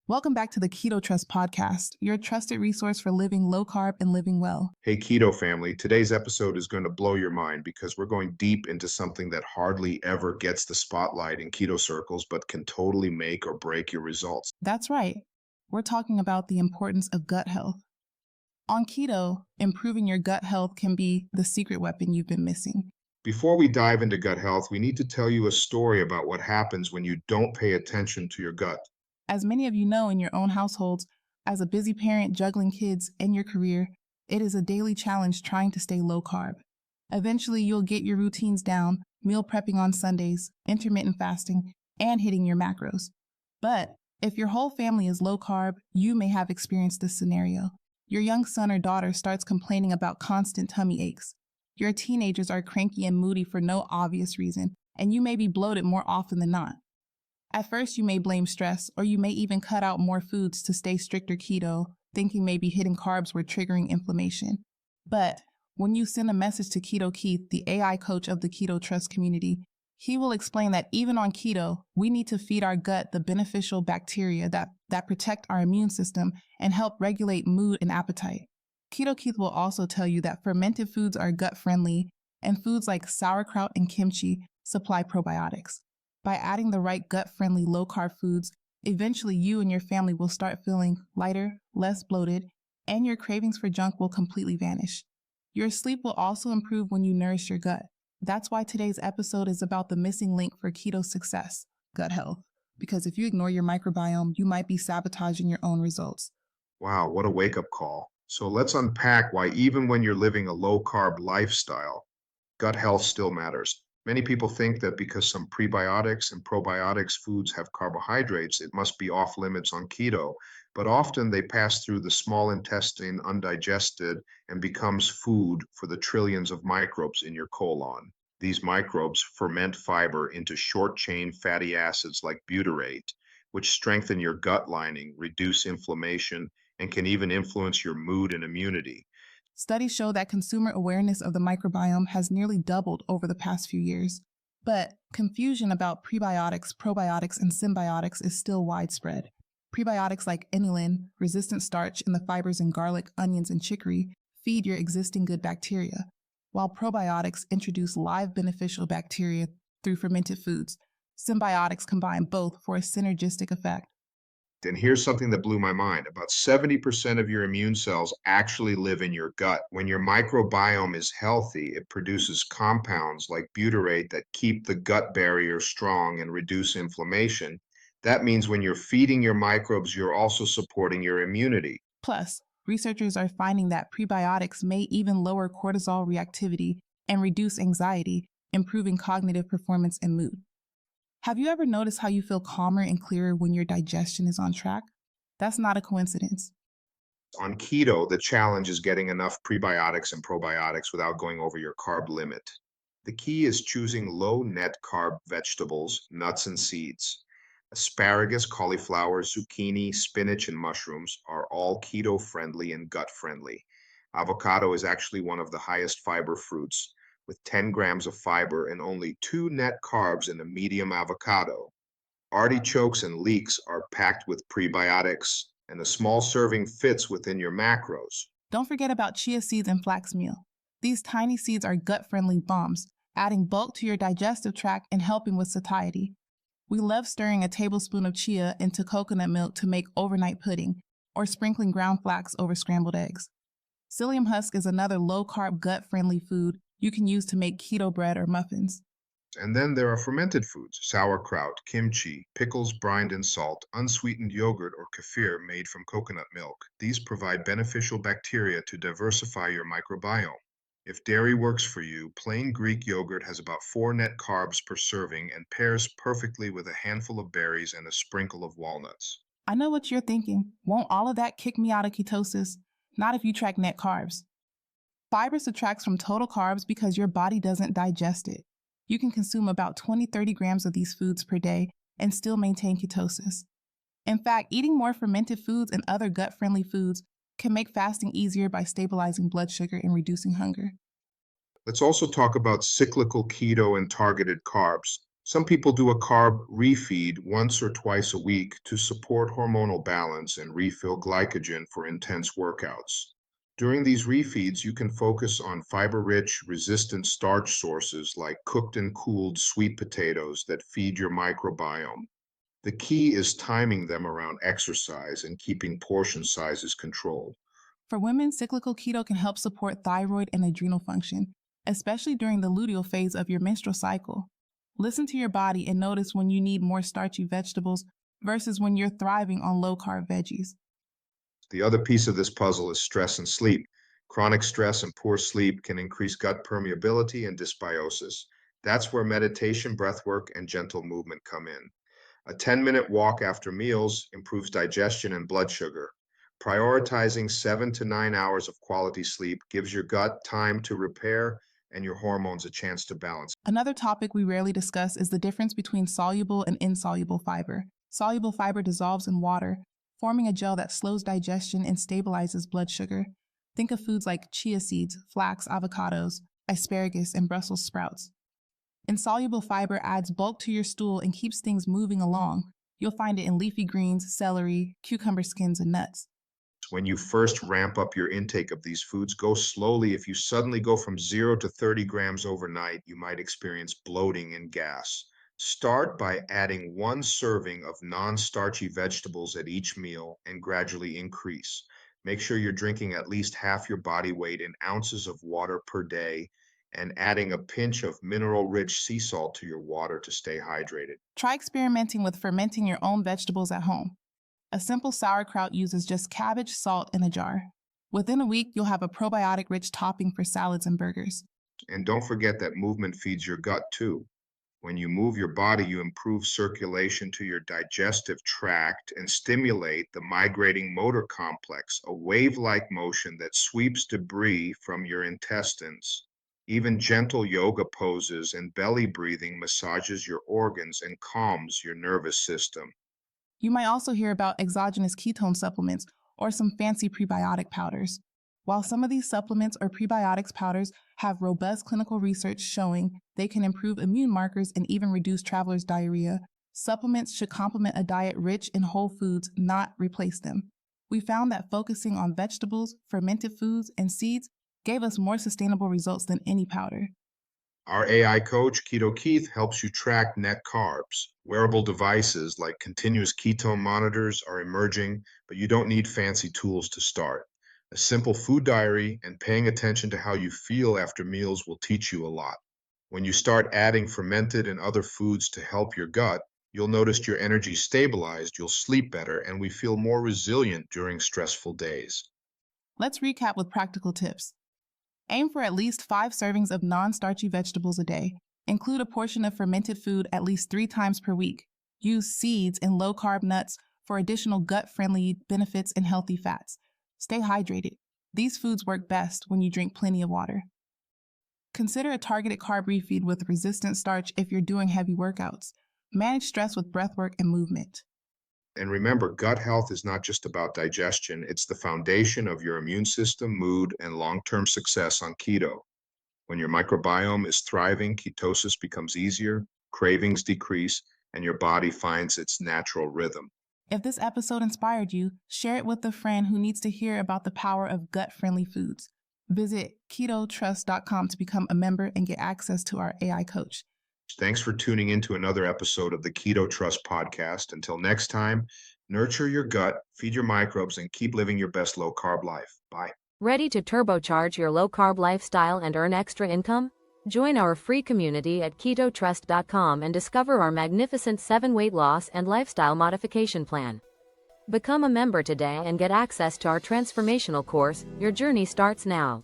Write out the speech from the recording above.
Welcome back to the KetoTrust podcast, your trusted resource for living low carb and living well. Hey, Keto family, today's episode is going to blow your mind because we're going deep into something that hardly ever gets the spotlight in keto circles, but can totally make or break your results. That's right. We're talking about the importance of gut health. On keto, improving your gut health can be the secret weapon you've been missing. Before we dive into gut health, we need to tell you a story about what happens when you don't pay attention to your gut. As many of you know in your own households, as a busy parent juggling kids and your career, it is a daily challenge trying to stay low carb. Eventually, you'll get your routines down, meal prepping on Sundays, intermittent fasting, and hitting your macros. But if your whole family is low carb, you may have experienced this scenario. Your young son or daughter starts complaining about constant tummy aches. Your teenagers are cranky and moody for no obvious reason, and you may be bloated more often than not. At first, you may blame stress, or you may even cut out more foods to stay stricter keto, thinking maybe hitting carbs were triggering inflammation. But when you send a message to Keto Keith, the AI coach of the KetoTrust community, he will explain that even on keto, we need to feed our gut the beneficial bacteria that protect our immune system and help regulate mood and appetite. Keto Keith will also tell you that fermented foods are gut-friendly, and foods like sauerkraut and kimchi supply probiotics. By adding the right gut-friendly low-carb foods, eventually you and your family will start feeling lighter, less bloated, and your cravings for junk will completely vanish. Your sleep will also improve when you nourish your gut. That's why today's episode is about the missing link for keto success, gut health. Because if you ignore your microbiome, you might be sabotaging your own results. Wow, what a wake-up call. So let's unpack why even when you're living a low-carb lifestyle, gut health still matters. Many people think that because some prebiotics and probiotics foods have carbohydrates, it must be off limits on keto, but often they pass through the small intestine undigested and becomes food for the trillions of microbes in your colon. These microbes ferment fiber into short-chain fatty acids like butyrate, which strengthen your gut lining, reduce inflammation, and can even influence your mood and immunity. Studies show that consumer awareness of the microbiome has nearly doubled over the past few years. But confusion about prebiotics, probiotics, and synbiotics is still widespread. Prebiotics like inulin, resistant starch in the fibers in garlic, onions, and chicory feed your existing good bacteria, while probiotics introduce live beneficial bacteria through fermented foods. Synbiotics combine both for a synergistic effect. And here's something that blew my mind. About 70% of your immune cells actually live in your gut. When your microbiome is healthy, it produces compounds like butyrate that keep the gut barrier strong and reduce inflammation. That means when you're feeding your microbes, you're also supporting your immunity. Plus, researchers are finding that prebiotics may even lower cortisol reactivity and reduce anxiety, improving cognitive performance and mood. Have you ever noticed how you feel calmer and clearer when your digestion is on track? That's not a coincidence. On keto, the challenge is getting enough prebiotics and probiotics without going over your carb limit. The key is choosing low net carb vegetables, nuts, and seeds. Asparagus, cauliflower, zucchini, spinach, and mushrooms are all keto friendly and gut friendly. Avocado is actually one of the highest fiber fruits, with 10 grams of fiber and only 2 net carbs in a medium avocado. Artichokes and leeks are packed with prebiotics, and a small serving fits within your macros. Don't forget about chia seeds and flax meal. These tiny seeds are gut-friendly bombs, adding bulk to your digestive tract and helping with satiety. We love stirring a tablespoon of chia into coconut milk to make overnight pudding, or sprinkling ground flax over scrambled eggs. Psyllium husk is another low-carb, gut-friendly food you can use to make keto bread or muffins. And then there are fermented foods, sauerkraut, kimchi, pickles brined in salt, unsweetened yogurt or kefir made from coconut milk. These provide beneficial bacteria to diversify your microbiome. If dairy works for you, plain Greek yogurt has about 4 net carbs per serving and pairs perfectly with a handful of berries and a sprinkle of walnuts. I know what you're thinking. Won't all of that kick me out of ketosis? Not if you track net carbs. Fiber subtracts from total carbs because your body doesn't digest it. You can consume about 20-30 grams of these foods per day and still maintain ketosis. In fact, eating more fermented foods and other gut-friendly foods can make fasting easier by stabilizing blood sugar and reducing hunger. Let's also talk about cyclical keto and targeted carbs. Some people do a carb refeed once or twice a week to support hormonal balance and refill glycogen for intense workouts. During these refeeds, you can focus on fiber-rich, resistant starch sources like cooked and cooled sweet potatoes that feed your microbiome. The key is timing them around exercise and keeping portion sizes controlled. For women, cyclical keto can help support thyroid and adrenal function, especially during the luteal phase of your menstrual cycle. Listen to your body and notice when you need more starchy vegetables versus when you're thriving on low-carb veggies. The other piece of this puzzle is stress and sleep. Chronic stress and poor sleep can increase gut permeability and dysbiosis. That's where meditation, breath work, and gentle movement come in. A 10-minute walk after meals improves digestion and blood sugar. Prioritizing 7 to 9 hours of quality sleep gives your gut time to repair and your hormones a chance to balance. Another topic we rarely discuss is the difference between soluble and insoluble fiber. Soluble fiber dissolves in water, forming a gel that slows digestion and stabilizes blood sugar. Think of foods like chia seeds, flax, avocados, asparagus, and Brussels sprouts. Insoluble fiber adds bulk to your stool and keeps things moving along. You'll find it in leafy greens, celery, cucumber skins, and nuts. When you first ramp up your intake of these foods, go slowly. If you suddenly go from 0 to 30 grams overnight, you might experience bloating and gas. Start by adding 1 serving of non-starchy vegetables at each meal and gradually increase. Make sure you're drinking at least half your body weight in ounces of water per day and adding a pinch of mineral-rich sea salt to your water to stay hydrated. Try experimenting with fermenting your own vegetables at home. A simple sauerkraut uses just cabbage, salt, and a jar. Within a week, you'll have a probiotic-rich topping for salads and burgers. And don't forget that movement feeds your gut too. When you move your body, you improve circulation to your digestive tract and stimulate the migrating motor complex, a wave-like motion that sweeps debris from your intestines. Even gentle yoga poses and belly breathing massages your organs and calms your nervous system. You might also hear about exogenous ketone supplements or some fancy prebiotic powders. While some of these supplements or prebiotics powders have robust clinical research showing they can improve immune markers and even reduce travelers' diarrhea, supplements should complement a diet rich in whole foods, not replace them. We found that focusing on vegetables, fermented foods, and seeds gave us more sustainable results than any powder. Our AI coach, Keto Keith, helps you track net carbs. Wearable devices like continuous ketone monitors are emerging, but you don't need fancy tools to start. A simple food diary and paying attention to how you feel after meals will teach you a lot. When you start adding fermented and other foods to help your gut, you'll notice your energy stabilized, you'll sleep better, and we feel more resilient during stressful days. Let's recap with practical tips. Aim for at least 5 servings of non-starchy vegetables a day. Include a portion of fermented food at least 3 times per week. Use seeds and low-carb nuts for additional gut-friendly benefits and healthy fats. Stay hydrated. These foods work best when you drink plenty of water. Consider a targeted carb refeed with resistant starch if you're doing heavy workouts. Manage stress with breathwork and movement. And remember, gut health is not just about digestion. It's the foundation of your immune system, mood, and long-term success on keto. When your microbiome is thriving, ketosis becomes easier, cravings decrease, and your body finds its natural rhythm. If this episode inspired you, share it with a friend who needs to hear about the power of gut-friendly foods. Visit KetoTrust.com to become a member and get access to our AI coach. Thanks for tuning in to another episode of the KetoTrust podcast. Until next time, nurture your gut, feed your microbes, and keep living your best low-carb life. Bye. Ready to turbocharge your low-carb lifestyle and earn extra income? Join our free community at KetoTrust.com and discover our magnificent 7 weight loss and lifestyle modification plan. Become a member today and get access to our transformational course. Your journey starts now.